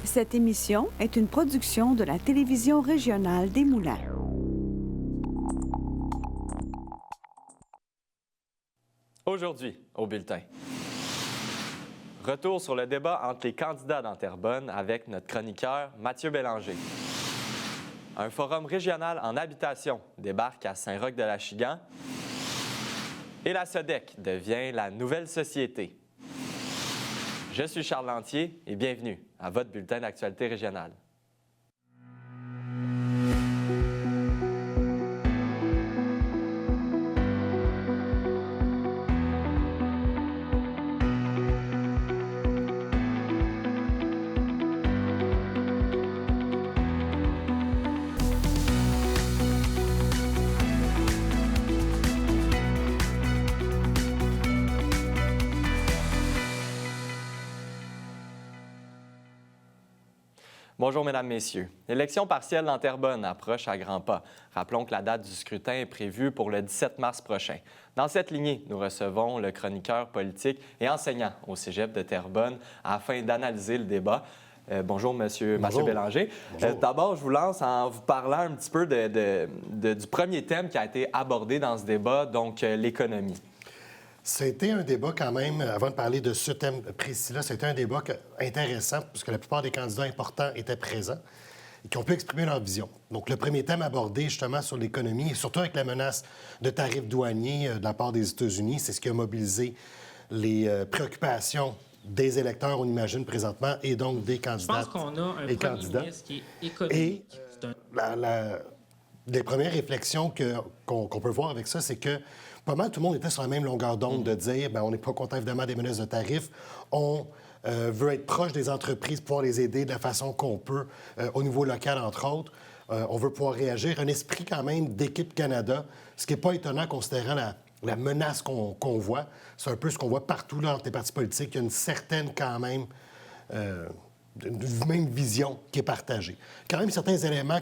Cette émission est une production de la télévision régionale des Moulins. Aujourd'hui, au bulletin. Retour sur le débat entre les candidats dans Terrebonne avec notre chroniqueur Mathieu Bélanger. Un forum régional en habitation débarque à Saint-Roch-de-l'Achigan. Et la SODEC devient la nouvelle société. Je suis Charles Lantier et bienvenue à votre bulletin d'actualité régionale. Bonjour, Mesdames, Messieurs. L'élection partielle dans Terrebonne approche à grands pas. Rappelons que la date du scrutin est prévue pour le 17 mars prochain. Dans cette lignée, nous recevons le chroniqueur politique et enseignant au Cégep de Terrebonne afin d'analyser le débat. Bonjour, Monsieur Mathieu Bélanger. D'abord, je vous lance en vous parlant un petit peu du premier thème qui a été abordé dans ce débat, donc l'économie. C'était un débat quand même, avant de parler de ce thème précis-là, c'était un débat intéressant puisque la plupart des candidats importants étaient présents et qui ont pu exprimer leur vision. Donc, le premier thème abordé justement sur l'économie et surtout avec la menace de tarifs douaniers de la part des États-Unis, c'est ce qui a mobilisé les préoccupations des électeurs, on imagine présentement, et donc des candidats. Je pense qu'on a un premier ministre qui est économique. Les premières réflexions qu'on peut voir avec ça, c'est que pas mal tout le monde était sur la même longueur d'onde de dire on n'est pas content évidemment des menaces de tarifs, on veut être proche des entreprises, pouvoir les aider de la façon qu'on peut au niveau local, entre autres. On veut pouvoir réagir. Un esprit quand même d'équipe Canada, ce qui n'est pas étonnant considérant la menace qu'on voit. C'est un peu ce qu'on voit partout là, entre les partis politiques. Il y a une certaine quand même même vision qui est partagée. Quand même certains éléments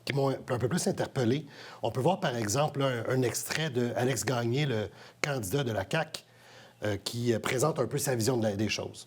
qui m'ont un peu plus interpellé. On peut voir, par exemple, un extrait d'Alex Gagné, le candidat de la CAQ, qui présente un peu sa vision des choses.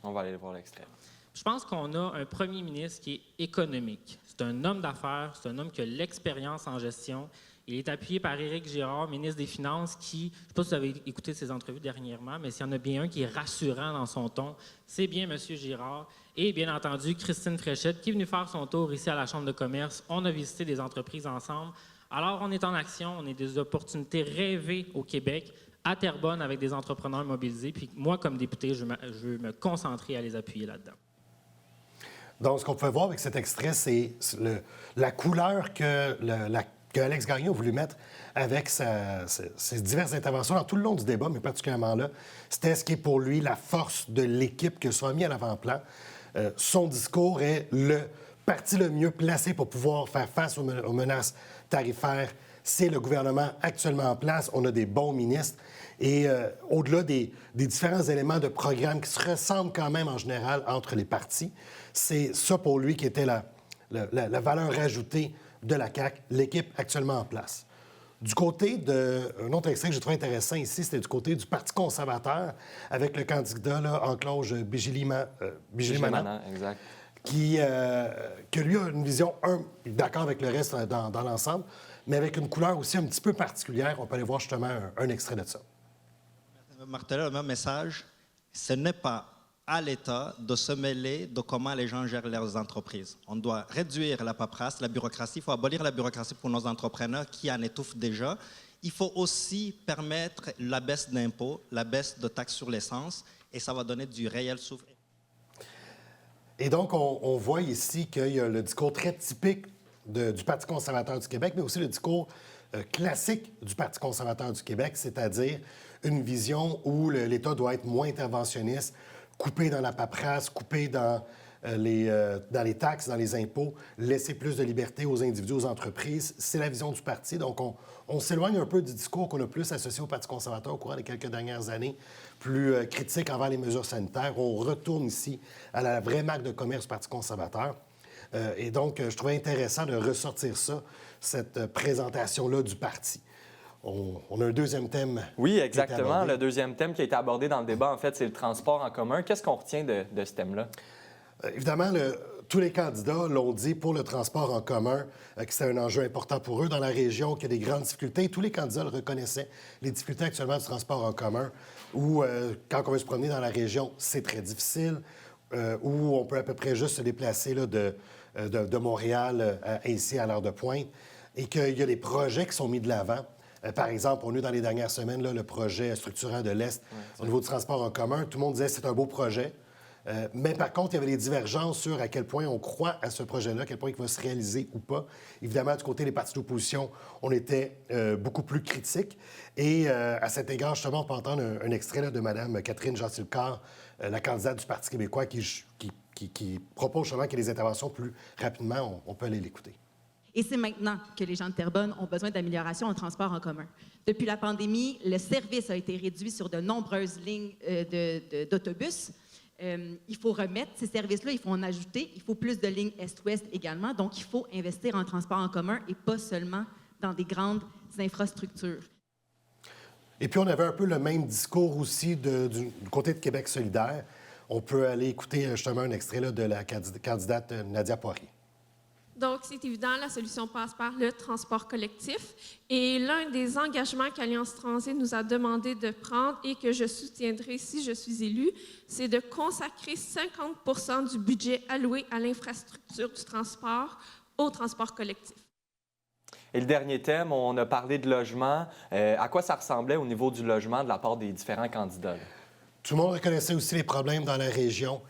On va aller voir l'extrait. Je pense qu'on a un premier ministre qui est économique. C'est un homme d'affaires, c'est un homme qui a l'expérience en gestion. Il est appuyé par Éric Girard, ministre des Finances, qui, je ne sais pas si vous avez écouté ses entrevues dernièrement, mais s'il y en a bien un qui est rassurant dans son ton, c'est bien M. Girard. Et bien entendu, Christine Fréchette, qui est venue faire son tour ici à la Chambre de commerce. On a visité des entreprises ensemble. Alors, on est en action, on a des opportunités rêvées au Québec, à Terrebonne, avec des entrepreneurs mobilisés. Puis moi, comme député, je veux me concentrer à les appuyer là-dedans. Donc, ce qu'on peut voir avec cet extrait, c'est la couleur que Alex Gagnon a voulu mettre avec ses diverses interventions dans tout le long du débat, mais particulièrement là. C'était ce qui est pour lui la force de l'équipe que soit mis à l'avant-plan. Son discours est le parti le mieux placé pour pouvoir faire face aux menaces tarifaires. C'est le gouvernement actuellement en place. On a des bons ministres. Et au-delà des différents éléments de programme qui se ressemblent quand même en général entre les partis, c'est ça pour lui qui était la valeur ajoutée de la CAQ, l'équipe actuellement en place. Du côté un autre extrait que j'ai trouvé intéressant ici, c'était du côté du Parti conservateur, avec le candidat Encloge Bigilimana, exact. Que lui a une vision, d'accord avec le reste dans l'ensemble, mais avec une couleur aussi un petit peu particulière. On peut aller voir justement un extrait de ça. Marteller le même message, ce n'est pas à l'État de se mêler de comment les gens gèrent leurs entreprises. On doit réduire la paperasse, la bureaucratie. Il faut abolir la bureaucratie pour nos entrepreneurs qui en étouffent déjà. Il faut aussi permettre la baisse d'impôts, la baisse de taxes sur l'essence, et ça va donner du réel souffle. Et donc, on voit ici qu'il y a le discours très typique du Parti conservateur du Québec, mais aussi le discours classique du Parti conservateur du Québec, c'est-à-dire une vision où l'État doit être moins interventionniste, couper dans la paperasse, couper dans les taxes, dans les impôts, laisser plus de liberté aux individus, aux entreprises. C'est la vision du parti. Donc, on s'éloigne un peu du discours qu'on a plus associé au Parti conservateur au cours des quelques dernières années, plus critique envers les mesures sanitaires. On retourne ici à la vraie marque de commerce du Parti conservateur. Et donc, je trouvais intéressant de ressortir ça, cette présentation-là du parti. On a un deuxième thème. Oui, exactement. Le deuxième thème qui a été abordé dans le débat, en fait, c'est le transport en commun. Qu'est-ce qu'on retient de ce thème-là? Évidemment, tous les candidats l'ont dit pour le transport en commun, que c'était un enjeu important pour eux dans la région, qu'il y a des grandes difficultés. Tous les candidats le reconnaissaient, les difficultés actuellement du transport en commun, où quand on veut se promener dans la région, c'est très difficile, où on peut à peu près juste se déplacer là, de Montréal ici à l'heure de pointe, et qu'il y a des projets qui sont mis de l'avant. Par exemple, on a eu dans les dernières semaines là, le projet structurant de l'Est au niveau du transport en commun. Tout le monde disait que c'est un beau projet. Mais par contre, il y avait des divergences sur à quel point on croit à ce projet-là, à quel point il va se réaliser ou pas. Évidemment, du côté des partis d'opposition, on était beaucoup plus critiques. Et à cet égard, justement, on peut entendre un extrait là, de Mme Catherine Gentilcar, la candidate du Parti québécois, qui propose justement qu'il y ait des interventions plus rapidement. On peut aller l'écouter. Et c'est maintenant que les gens de Terrebonne ont besoin d'amélioration en transport en commun. Depuis la pandémie, le service a été réduit sur de nombreuses lignes d'autobus. Il faut remettre ces services-là, il faut en ajouter. Il faut plus de lignes est-ouest également. Donc, il faut investir en transport en commun et pas seulement dans des grandes infrastructures. Et puis, on avait un peu le même discours aussi du côté de Québec solidaire. On peut aller écouter justement un extrait là, de la candidate Nadia Poirier. Donc, c'est évident, la solution passe par le transport collectif. Et l'un des engagements qu'Alliance Transit nous a demandé de prendre et que je soutiendrai si je suis élue, c'est de consacrer 50 % du budget alloué à l'infrastructure du transport au transport collectif. Et le dernier thème, on a parlé de logement. À quoi ça ressemblait au niveau du logement de la part des différents candidats? Tout le monde reconnaissait aussi les problèmes dans la région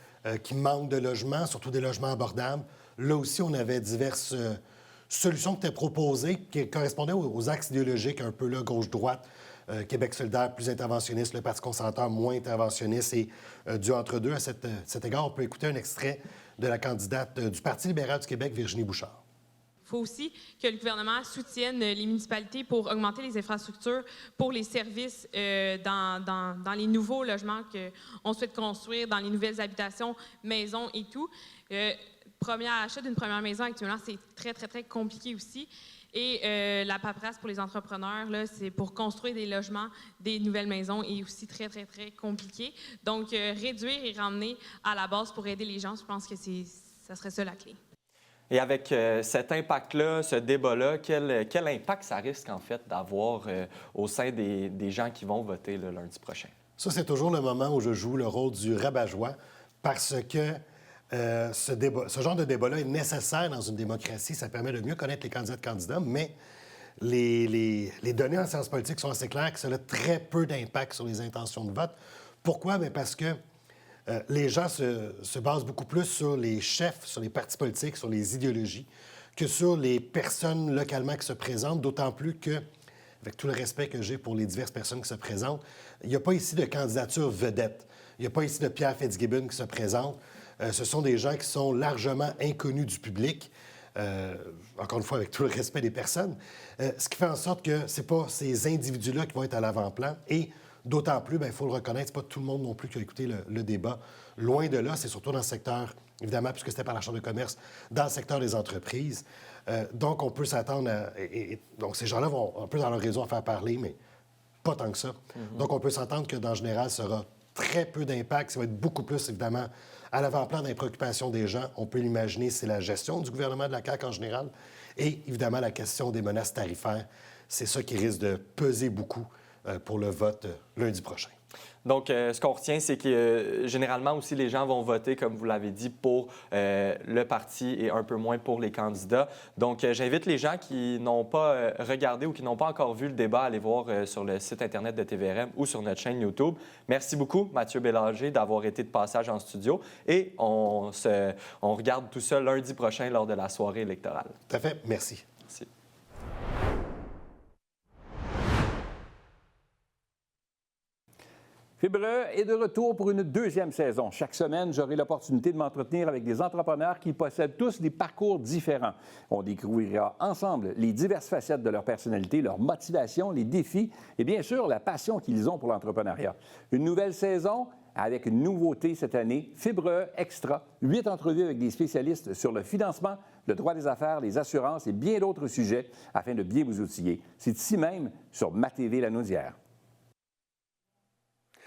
qui manquent de logements, surtout des logements abordables. Là aussi, on avait diverses solutions qui étaient proposées, qui correspondaient aux axes idéologiques, un peu là, gauche-droite, Québec solidaire, plus interventionniste, le Parti conservateur, moins interventionniste, et du entre-deux. À cet égard, on peut écouter un extrait de la candidate du Parti libéral du Québec, Virginie Bouchard. Il faut aussi que le gouvernement soutienne les municipalités pour augmenter les infrastructures pour les services dans les nouveaux logements qu'on souhaite construire, dans les nouvelles habitations, maisons et tout. Achat d'une première maison actuellement, c'est très, très, très compliqué aussi. Et la paperasse pour les entrepreneurs, là, c'est pour construire des logements, des nouvelles maisons, est aussi très, très, très compliqué. Donc, réduire et ramener à la base pour aider les gens, je pense que ça serait ça la clé. Et avec cet impact-là, ce débat-là, quel impact ça risque en fait d'avoir au sein des gens qui vont voter le lundi prochain? Ça, c'est toujours le moment où je joue le rôle du rabat-joie parce que ce genre de débat-là est nécessaire dans une démocratie. Ça permet de mieux connaître les candidats, mais les données en sciences politiques sont assez claires que ça a très peu d'impact sur les intentions de vote. Pourquoi? Bien parce que les gens se basent beaucoup plus sur les chefs, sur les partis politiques, sur les idéologies, que sur les personnes localement qui se présentent, d'autant plus que, avec tout le respect que j'ai pour les diverses personnes qui se présentent, il n'y a pas ici de candidature vedette. Il n'y a pas ici de Pierre Fitzgibbon qui se présente. Ce sont des gens qui sont largement inconnus du public, encore une fois, avec tout le respect des personnes, ce qui fait en sorte que ce n'est pas ces individus-là qui vont être à l'avant-plan. Et d'autant plus, il faut le reconnaître, c'est pas tout le monde non plus qui a écouté le débat. Loin de là, c'est surtout dans le secteur, évidemment, puisque c'était par la Chambre de commerce, dans le secteur des entreprises. Donc, on peut s'attendre à... donc, ces gens-là vont un peu dans leur réseau en faire parler, mais pas tant que ça. Donc, on peut s'entendre que, dans général, ça aura très peu d'impact. Ça va être beaucoup plus, évidemment, à l'avant-plan des préoccupations des gens. On peut l'imaginer, c'est la gestion du gouvernement de la CAQ en général et, évidemment, la question des menaces tarifaires. C'est ça qui risque de peser beaucoup pour le vote lundi prochain. Donc, ce qu'on retient, c'est que généralement aussi, les gens vont voter, comme vous l'avez dit, pour le parti et un peu moins pour les candidats. Donc, j'invite les gens qui n'ont pas regardé ou qui n'ont pas encore vu le débat à aller voir sur le site Internet de TVRM ou sur notre chaîne YouTube. Merci beaucoup, Mathieu Bélanger, d'avoir été de passage en studio. Et on regarde tout ça lundi prochain lors de la soirée électorale. Tout à fait. Merci. Merci. Fibre est de retour pour une deuxième saison. Chaque semaine, j'aurai l'opportunité de m'entretenir avec des entrepreneurs qui possèdent tous des parcours différents. On découvrira ensemble les diverses facettes de leur personnalité, leur motivation, les défis et bien sûr la passion qu'ils ont pour l'entrepreneuriat. Une nouvelle saison avec une nouveauté cette année, Fibre Extra, 8 entrevues avec des spécialistes sur le financement, le droit des affaires, les assurances et bien d'autres sujets afin de bien vous outiller. C'est ici même sur MaTV Lanaudière.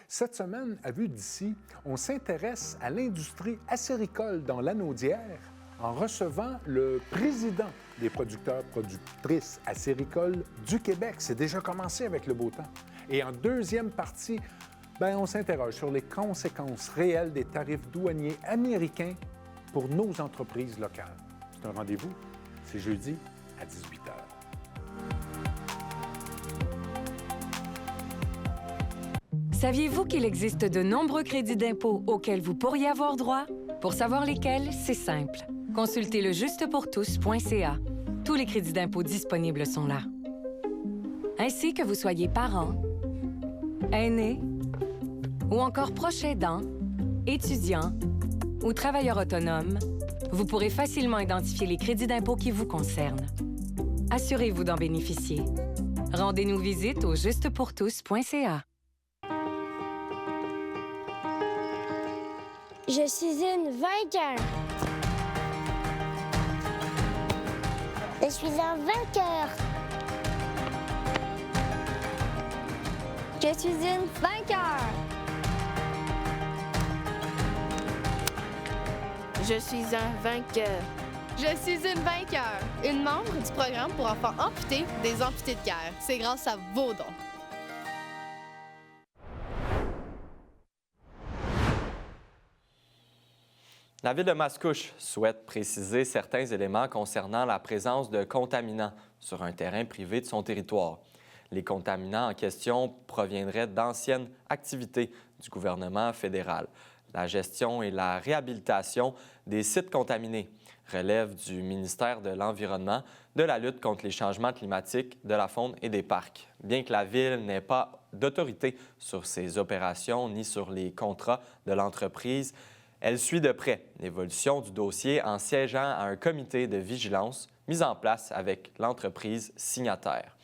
Cette semaine, à Vue d'ici, on s'intéresse à l'industrie acéricole dans l'Anaudière en recevant le président des producteurs-productrices acéricoles du Québec. C'est déjà commencé avec le beau temps. Et en deuxième partie, on s'interroge sur les conséquences réelles des tarifs douaniers américains pour nos entreprises locales. C'est un rendez-vous, c'est jeudi à 18h. Saviez-vous qu'il existe de nombreux crédits d'impôt auxquels vous pourriez avoir droit? Pour savoir lesquels, c'est simple. Consultez le justepourtous.ca. Tous les crédits d'impôt disponibles sont là. Ainsi que vous soyez parent, aîné ou encore proche aidant, étudiant ou travailleur autonome, vous pourrez facilement identifier les crédits d'impôt qui vous concernent. Assurez-vous d'en bénéficier. Rendez-nous visite au justepourtous.ca. Je suis une vainqueur. Je suis un vainqueur. Je suis une vainqueur. Je suis un vainqueur. Je suis une vainqueur. Une membre du programme pour enfants amputés des amputés de cœur. C'est grâce à vos dons. La ville de Mascouche souhaite préciser certains éléments concernant la présence de contaminants sur un terrain privé de son territoire. Les contaminants en question proviendraient d'anciennes activités du gouvernement fédéral. La gestion et la réhabilitation des sites contaminés relèvent du ministère de l'Environnement, de la lutte contre les changements climatiques, de la faune et des parcs. Bien que la ville n'ait pas d'autorité sur ces opérations ni sur les contrats de l'entreprise, elle suit de près l'évolution du dossier en siégeant à un comité de vigilance mis en place avec l'entreprise signataire.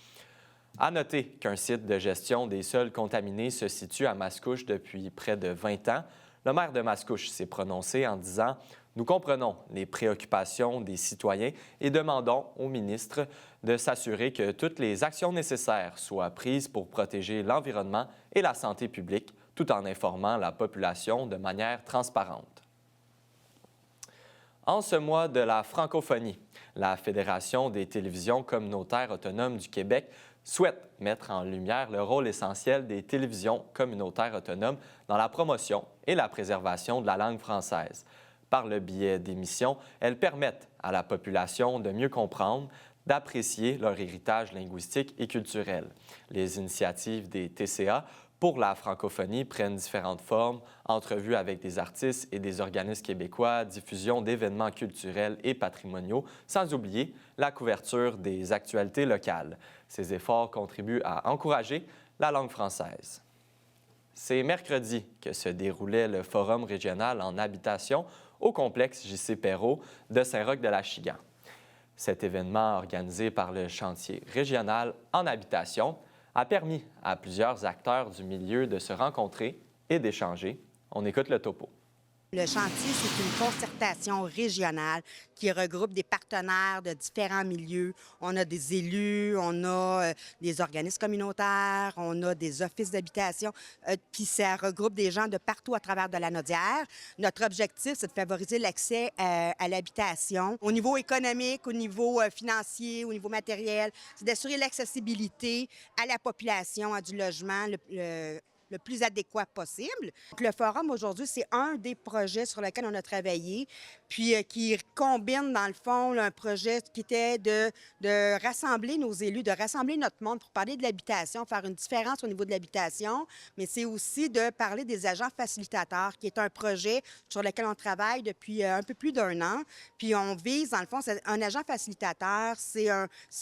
À noter qu'un site de gestion des sols contaminés se situe à Mascouche depuis près de 20 ans. Le maire de Mascouche s'est prononcé en disant « Nous comprenons les préoccupations des citoyens et demandons au ministre de s'assurer que toutes les actions nécessaires soient prises pour protéger l'environnement et la santé publique, tout en informant la population de manière transparente. » En ce mois de la francophonie, la Fédération des télévisions communautaires autonomes du Québec souhaite mettre en lumière le rôle essentiel des télévisions communautaires autonomes dans la promotion et la préservation de la langue française. Par le biais d'émissions, elles permettent à la population de mieux comprendre, d'apprécier leur héritage linguistique et culturel. Les initiatives des TCA pour la francophonie prennent différentes formes, entrevues avec des artistes et des organismes québécois, diffusion d'événements culturels et patrimoniaux, sans oublier la couverture des actualités locales. Ces efforts contribuent à encourager la langue française. C'est mercredi que se déroulait le Forum régional en habitation au complexe J.C. Perrot de Saint-Roch-de-l'Achigan. Cet événement, organisé par le chantier régional en habitation, a permis à plusieurs acteurs du milieu de se rencontrer et d'échanger. On écoute le topo. Le chantier, c'est une concertation régionale qui regroupe des partenaires de différents milieux. On a des élus, on a des organismes communautaires, on a des offices d'habitation, puis ça regroupe des gens de partout à travers de l'Anaudière. Notre objectif, c'est de favoriser l'accès à l'habitation au niveau économique, au niveau financier, au niveau matériel. C'est d'assurer l'accessibilité à la population, à du logement, le plus adéquat possible. Donc, le forum aujourd'hui, c'est un des projets sur lesquels on a travaillé, puis qui combine dans le fond un projet qui était de rassembler nos élus, de rassembler notre monde pour parler de l'habitation, faire une différence au niveau de l'habitation, mais c'est aussi de parler des agents facilitateurs, qui est un projet sur lequel on travaille depuis un peu plus d'1 an. Puis on vise, dans le fond, un agent facilitateur, c'est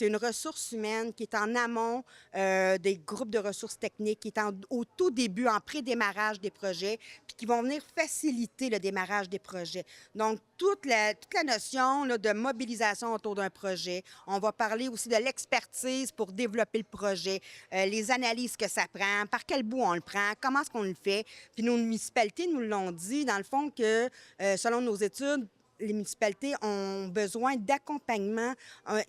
une ressource humaine qui est en amont des groupes de ressources techniques, qui est au tout début, en pré-démarrage des projets, puis qui vont venir faciliter le démarrage des projets. Donc, toute la notion là, de mobilisation autour d'un projet. On va parler aussi de l'expertise pour développer le projet, les analyses que ça prend, par quel bout on le prend, comment est-ce qu'on le fait. Puis nos municipalités nous l'ont dit, dans le fond, que selon nos études, les municipalités ont besoin d'accompagnement.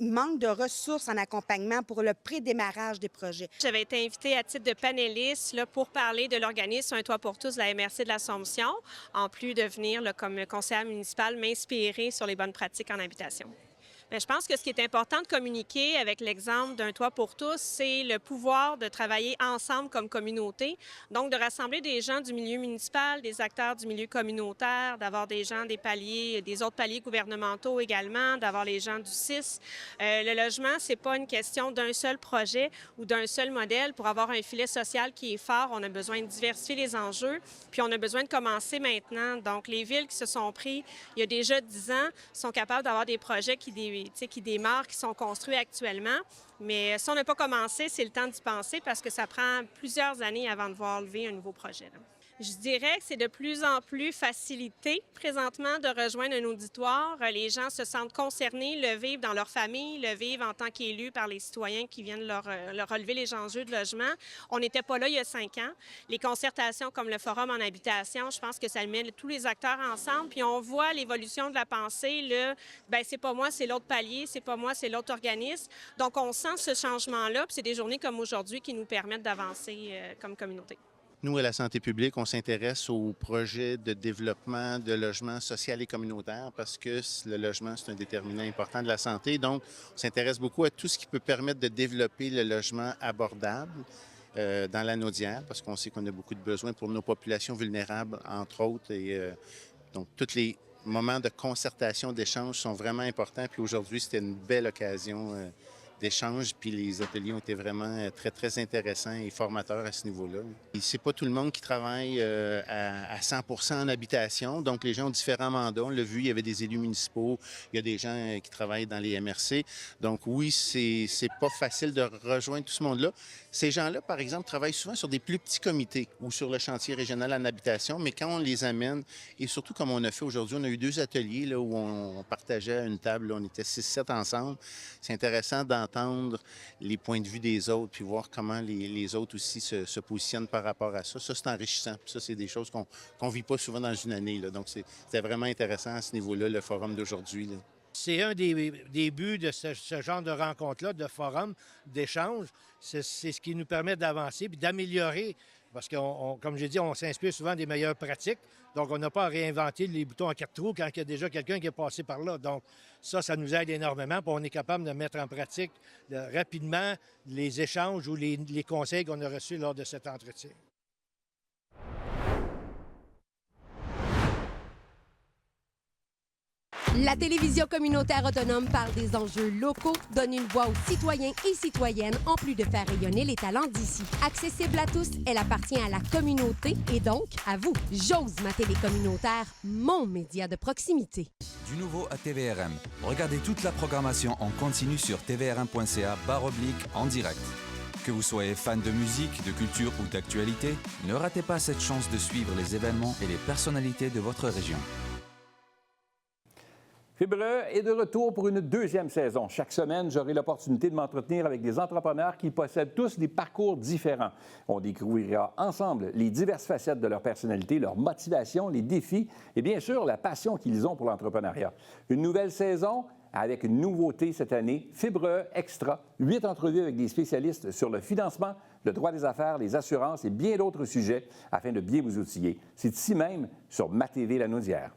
Il manque de ressources en accompagnement pour le prédémarrage des projets. J'avais été invitée à titre de panéliste là, pour parler de l'organisme Un toit pour tous de la MRC de l'Assomption, en plus de venir là, comme conseillère municipale m'inspirer sur les bonnes pratiques en habitation. Bien, je pense que ce qui est important de communiquer avec l'exemple d'Un toit pour tous, c'est le pouvoir de travailler ensemble comme communauté. Donc, de rassembler des gens du milieu municipal, des acteurs du milieu communautaire, d'avoir des gens des paliers, des autres paliers gouvernementaux également, d'avoir les gens du CIS. Le logement, c'est pas une question d'un seul projet ou d'un seul modèle. Pour avoir un filet social qui est fort, on a besoin de diversifier les enjeux, puis on a besoin de commencer maintenant. Donc, les villes qui se sont pris il y a déjà 10 ans sont capables d'avoir des projets qui démarrent, qui sont construits actuellement. Mais si on n'a pas commencé, c'est le temps d'y penser parce que ça prend plusieurs années avant de voir lever un nouveau projet. Là. Je dirais que c'est de plus en plus facilité présentement de rejoindre un auditoire. Les gens se sentent concernés, le vivent dans leur famille, le vivent en tant qu'élus par les citoyens qui viennent leur relever les enjeux de logement. On n'était pas là il y a 5 ans. Les concertations comme le Forum en habitation, je pense que ça met tous les acteurs ensemble, puis on voit l'évolution de la pensée. Bien, c'est pas moi, c'est l'autre palier, c'est pas moi, c'est l'autre organisme. Donc, on sent ce changement-là, puis c'est des journées comme aujourd'hui qui nous permettent d'avancer comme communauté. Nous, à la santé publique, on s'intéresse aux projets de développement de logement social et communautaire parce que le logement, c'est un déterminant important de la santé. Donc, on s'intéresse beaucoup à tout ce qui peut permettre de développer le logement abordable dans la Naudière parce qu'on sait qu'on a beaucoup de besoins pour nos populations vulnérables, entre autres. Et donc, tous les moments de concertation, d'échange sont vraiment importants. Puis aujourd'hui, c'était une belle occasion d'échanges, puis les ateliers ont été vraiment très, très intéressants et formateurs à ce niveau-là. C'est pas tout le monde qui travaille à 100% en habitation, donc les gens ont différents mandats. On l'a vu, il y avait des élus municipaux, il y a des gens qui travaillent dans les MRC. Donc oui, c'est pas facile de rejoindre tout ce monde-là. Ces gens-là, par exemple, travaillent souvent sur des plus petits comités ou sur le chantier régional en habitation, mais quand on les amène, et surtout comme on a fait aujourd'hui, on a eu 2 ateliers là, où on partageait une table, là, on était 6-7 ensemble. C'est intéressant d'entendre les points de vue des autres, puis voir comment les autres aussi se positionnent par rapport à ça. Ça, c'est enrichissant. Puis ça, c'est des choses qu'on ne vit pas souvent dans une année. Là. Donc, c'était vraiment intéressant à ce niveau-là, le forum d'aujourd'hui. C'est un des buts de ce genre de rencontre-là, de forum, d'échange. C'est ce qui nous permet d'avancer et d'améliorer. Parce que, comme j'ai dit, on s'inspire souvent des meilleures pratiques. Donc, on n'a pas à réinventer les boutons en 4 trous quand il y a déjà quelqu'un qui est passé par là. Donc, ça nous aide énormément. Puis on est capable de mettre en pratique rapidement les échanges ou les conseils qu'on a reçus lors de cet entretien. La télévision communautaire autonome parle des enjeux locaux, donne une voix aux citoyens et citoyennes en plus de faire rayonner les talents d'ici. Accessible à tous, elle appartient à la communauté et donc à vous. J'ose ma télé communautaire, mon média de proximité. Du nouveau à TVRM. Regardez toute la programmation en continu sur tvrm.ca/en direct. Que vous soyez fan de musique, de culture ou d'actualité, ne ratez pas cette chance de suivre les événements et les personnalités de votre région. Fibre est de retour pour une 2e saison. Chaque semaine, j'aurai l'opportunité de m'entretenir avec des entrepreneurs qui possèdent tous des parcours différents. On découvrira ensemble les diverses facettes de leur personnalité, leur motivation, les défis et bien sûr la passion qu'ils ont pour l'entrepreneuriat. Une nouvelle saison avec une nouveauté cette année, Fibre Extra, 8 entrevues avec des spécialistes sur le financement, le droit des affaires, les assurances et bien d'autres sujets afin de bien vous outiller. C'est ici même sur MaTV La Naudière.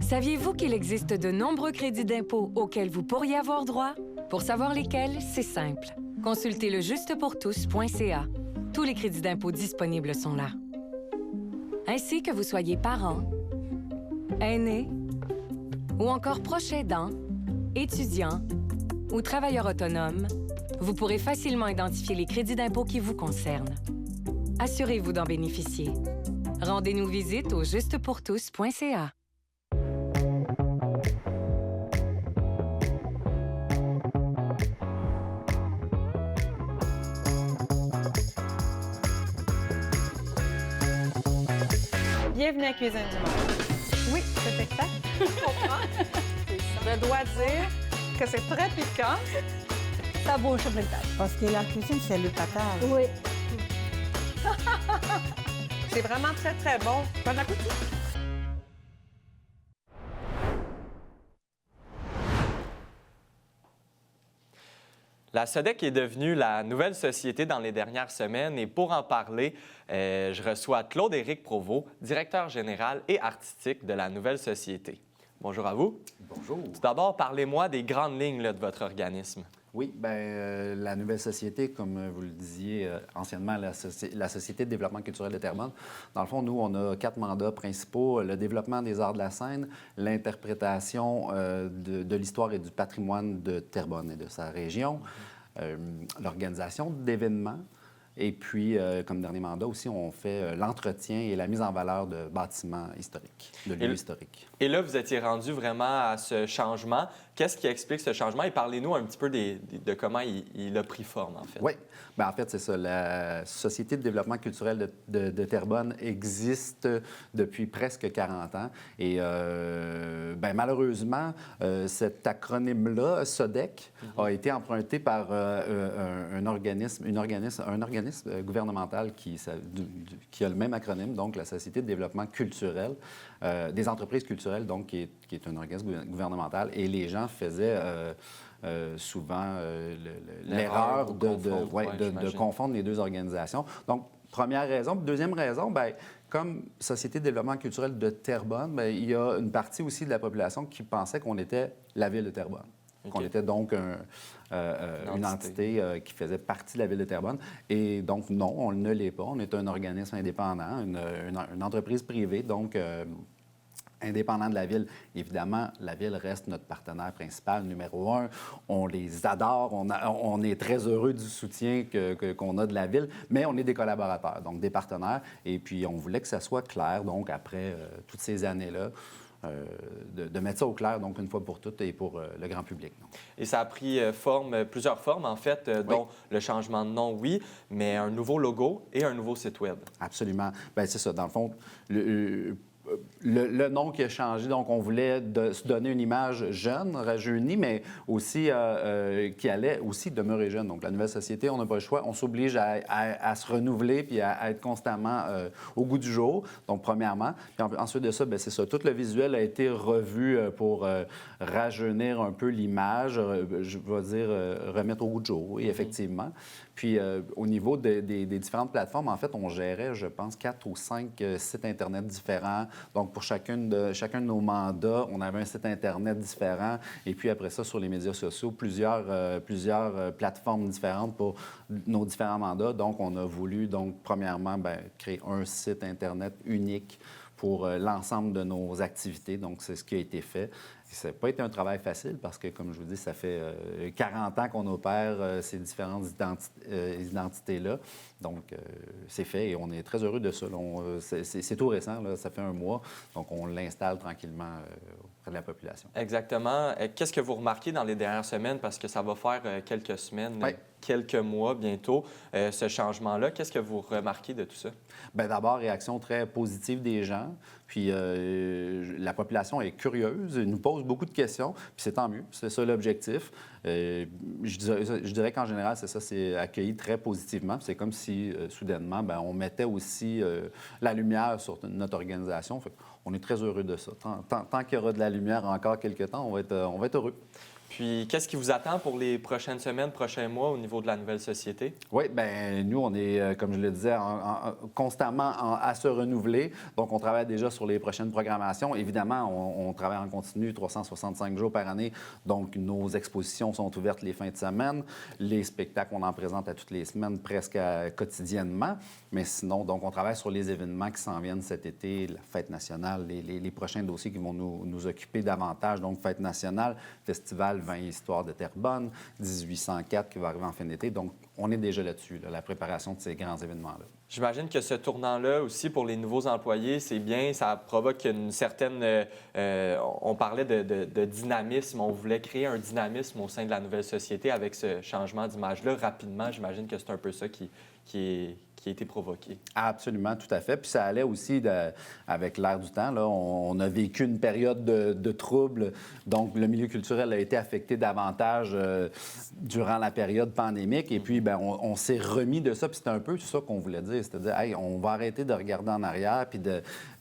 Saviez-vous qu'il existe de nombreux crédits d'impôt auxquels vous pourriez avoir droit? Pour savoir lesquels, c'est simple. Consultez le justepourtous.ca. Tous les crédits d'impôt disponibles sont là. Ainsi que vous soyez parent, aîné ou encore proche aidant, étudiant ou travailleur autonome, vous pourrez facilement identifier les crédits d'impôt qui vous concernent. Assurez-vous d'en bénéficier. Rendez-nous visite au justepourtous.ca. Bienvenue à Cuisine du Monde. Oui, c'est exact. Je comprends. Je dois dire que c'est très piquant. Ça bouge sur le table. Parce que la cuisine, c'est le patage. Oui. C'est vraiment très, très bon. Bon appétit. La SODEC est devenue la nouvelle société dans les dernières semaines et pour en parler, je reçois Claude-Éric Provost, directeur général et artistique de la nouvelle société. Bonjour à vous. Bonjour. Tout d'abord, parlez-moi des grandes lignes là, de votre organisme. Oui, bien, la nouvelle société, comme vous le disiez anciennement, la Société de développement culturel de Terrebonne, dans le fond, nous, on a 4 mandats principaux: le développement des arts de la scène, l'interprétation de l'histoire et du patrimoine de Terrebonne et de sa région, l'organisation d'événements, et puis, comme dernier mandat aussi, on fait l'entretien et la mise en valeur de bâtiments historiques, de lieux historiques. Et là, vous étiez rendu vraiment à ce changement. Qu'est-ce qui explique ce changement? Et parlez-nous un petit peu de comment il a pris forme, en fait. Oui. Bien, en fait, c'est ça. La Société de développement culturel de Terrebonne existe depuis presque 40 ans. Et bien, malheureusement, cet acronyme-là, SODEC, a été emprunté par un organisme gouvernemental qui a le même acronyme, donc la Société de développement culturel des entreprises culturelles, donc qui est un organisme gouvernemental. Et les gens faisaient souvent l'erreur de confondre les deux organisations. Donc, première raison. Deuxième raison, bien, comme Société de développement culturel de Terrebonne, bien, il y a une partie aussi de la population qui pensait qu'on était la ville de Terrebonne. Okay. Qu'on était donc une entité qui faisait partie de la ville de Terrebonne. Et donc, non, on ne l'est pas. On est un organisme indépendant, une entreprise privée, donc indépendant de la ville. Évidemment, la ville reste notre partenaire principal, numéro 1. On les adore. On est très heureux du soutien qu'on a de la ville, mais on est des collaborateurs, donc des partenaires. Et puis, on voulait que ça soit clair, donc, après toutes ces années-là, de mettre ça au clair, donc, une fois pour toutes et pour le grand public. Donc. Et ça a pris plusieurs formes, en fait, dont le changement de nom, oui, mais un nouveau logo et un nouveau site Web. Absolument. Bien, c'est ça. Dans le fond, le nom qui a changé, donc on voulait se donner une image jeune, rajeunie, mais aussi qui allait aussi demeurer jeune. Donc la nouvelle société, on n'a pas le choix, on s'oblige à se renouveler puis à être constamment au goût du jour. Donc premièrement, puis ensuite de ça, bien, c'est ça. Tout le visuel a été revu pour rajeunir un peu l'image, je vais dire remettre au goût du jour, oui, effectivement. Puis, au niveau des différentes plateformes, en fait, on gérait, je pense, 4 ou 5 sites Internet différents. Donc, pour chacun de nos mandats, on avait un site Internet différent. Et puis, après ça, sur les médias sociaux, plusieurs plateformes différentes pour nos différents mandats. Donc, on a voulu, donc, premièrement, bien, créer un site Internet unique pour l'ensemble de nos activités. Donc, c'est ce qui a été fait. Ça n'a pas été un travail facile parce que, comme je vous dis, ça fait 40 ans qu'on opère ces différentes identités-là. Donc, c'est fait et on est très heureux de ça. C'est tout récent, là, ça fait un mois. Donc, on l'installe tranquillement auprès de la population. Exactement. Qu'est-ce que vous remarquez dans les dernières semaines? Parce que ça va faire quelques semaines, quelques mois bientôt, ce changement-là. Qu'est-ce que vous remarquez de tout ça? Bien, d'abord, réaction très positive des gens. Puis la population est curieuse, nous pose beaucoup de questions, puis c'est tant mieux, c'est ça l'objectif. Je dirais qu'en général, c'est ça, c'est accueilli très positivement. C'est comme si, soudainement, bien, on mettait aussi la lumière sur notre organisation. Fait on est très heureux de ça. Tant qu'il y aura de la lumière encore quelques temps, on va être heureux. Puis, qu'est-ce qui vous attend pour les prochaines semaines, prochains mois au niveau de la nouvelle société? Oui, bien, nous, on est, comme je le disais, constamment à se renouveler. Donc, on travaille déjà sur les prochaines programmations. Évidemment, on travaille en continu 365 jours par année. Donc, nos expositions sont ouvertes les fins de semaine. Les spectacles, on en présente à toutes les semaines, presque quotidiennement. Mais sinon, donc, on travaille sur les événements qui s'en viennent cet été, la Fête nationale, les prochains dossiers qui vont nous occuper davantage. Donc, Fête nationale, Festival 20 Histoires de Terrebonne, 1804 qui va arriver en fin d'été. Donc, on est déjà là-dessus, la préparation de ces grands événements-là. J'imagine que ce tournant-là aussi pour les nouveaux employés, c'est bien, ça provoque une certaine... on parlait de dynamisme, on voulait créer un dynamisme au sein de la nouvelle société avec ce changement d'image-là rapidement. J'imagine que c'est un peu ça qui qui a été provoqué. Absolument, tout à fait. Puis ça allait aussi avec l'air du temps. Là, on a vécu une période de troubles. Donc, le milieu culturel a été affecté davantage durant la période pandémique. Et puis, on s'est remis de ça. Puis c'était un peu ça qu'on voulait dire. C'est-à-dire, hey, on va arrêter de regarder en arrière puis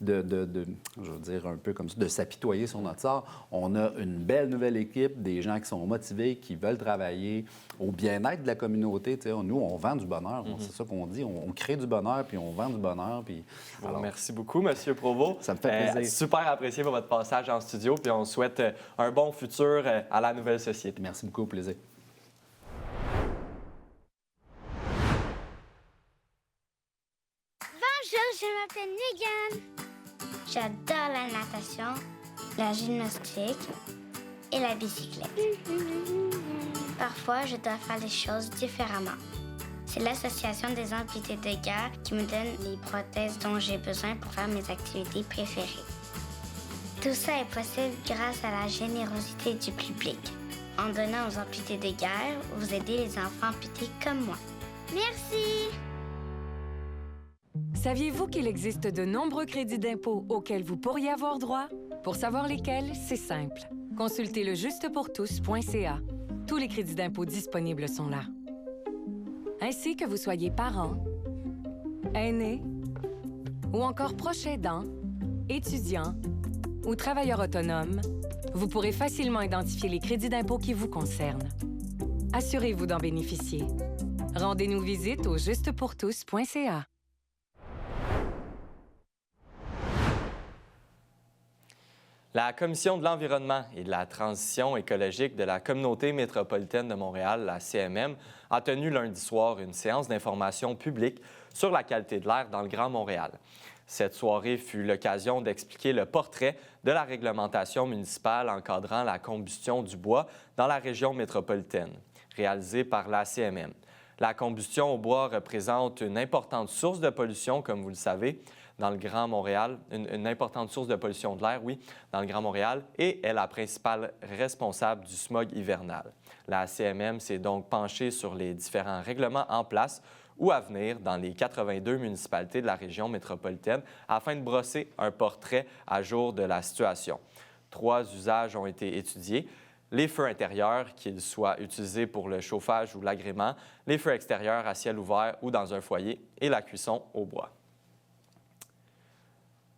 je veux dire, un peu comme ça, de s'apitoyer sur notre sort. On a une belle nouvelle équipe, des gens qui sont motivés, qui veulent travailler au bien-être de la communauté. T'sais, nous, on vend du bonheur. C'est ça qu'on dit. On crée du bonheur, puis on vend du bonheur. Puis... Alors, merci beaucoup, M. Provost. Ça me fait plaisir. Super apprécié pour votre passage en studio, puis on souhaite un bon futur à la nouvelle société. Merci beaucoup, au plaisir. Bonjour, je m'appelle Megan. J'adore la natation, la gymnastique et la bicyclette. Parfois, je dois faire les choses différemment. C'est l'association des amputés de guerre qui me donne les prothèses dont j'ai besoin pour faire mes activités préférées. Tout ça est possible grâce à la générosité du public. En donnant aux amputés de guerre, vous aidez les enfants amputés comme moi. Merci! Saviez-vous qu'il existe de nombreux crédits d'impôt auxquels vous pourriez avoir droit? Pour savoir lesquels, c'est simple. Consultez le justepourtous.ca. Tous les crédits d'impôt disponibles sont là. Ainsi que vous soyez parent, aîné ou encore proche aidant, étudiant ou travailleur autonome, vous pourrez facilement identifier les crédits d'impôt qui vous concernent. Assurez-vous d'en bénéficier. Rendez-nous visite au justepourtous.ca. La Commission de l'environnement et de la transition écologique de la Communauté métropolitaine de Montréal, la CMM, a tenu lundi soir une séance d'information publique sur la qualité de l'air dans le Grand Montréal. Cette soirée fut l'occasion d'expliquer le portrait de la réglementation municipale encadrant la combustion du bois dans la région métropolitaine, réalisée par la CMM. La combustion au bois représente une importante source de pollution, comme vous le savez, dans le Grand Montréal, une importante source de pollution de l'air, oui, dans le Grand Montréal, et est la principale responsable du smog hivernal. La CMM s'est donc penchée sur les différents règlements en place ou à venir dans les 82 municipalités de la région métropolitaine afin de brosser un portrait à jour de la situation. 3 usages ont été étudiés. Les feux intérieurs, qu'ils soient utilisés pour le chauffage ou l'agrément, les feux extérieurs à ciel ouvert ou dans un foyer et la cuisson au bois.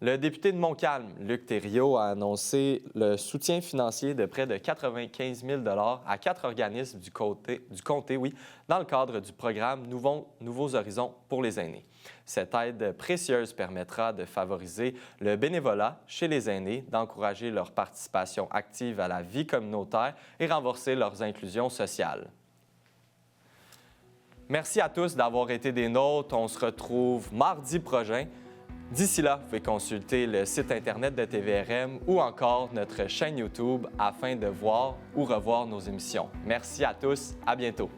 Le député de Montcalm, Luc Thériault, a annoncé le soutien financier de près de 95 000 $ à 4 organismes du comté, dans le cadre du programme Nouveaux Horizons pour les aînés. Cette aide précieuse permettra de favoriser le bénévolat chez les aînés, d'encourager leur participation active à la vie communautaire et renforcer leur inclusion sociale. Merci à tous d'avoir été des nôtres. On se retrouve mardi prochain. D'ici là, vous pouvez consulter le site Internet de TVRM ou encore notre chaîne YouTube afin de voir ou revoir nos émissions. Merci à tous. À bientôt.